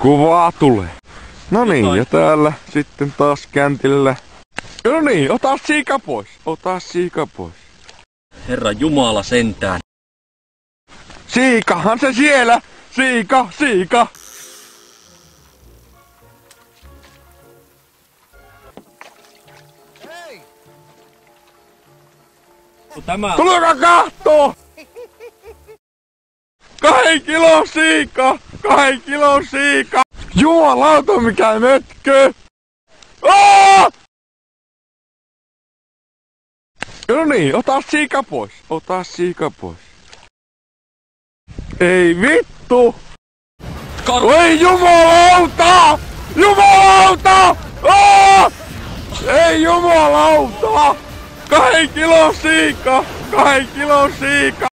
Kuvaa tulee. No niin, ja täällä sitten taas käntillä. No niin, ota siika pois. Ota siika pois. Herra Jumala sentään. Siikahan se siellä! Siika, siika! Tämä... Tulkaa kahtoo! 2 kilon siika! 2 kilon siika! Jumalauta mikä mötkö! No niin, ota siika pois. Ota siika pois. Ei vittu! Ei jumalauta! Jumalauta! Ei jumalauta! 2 kilon siika! 2 kilon siika!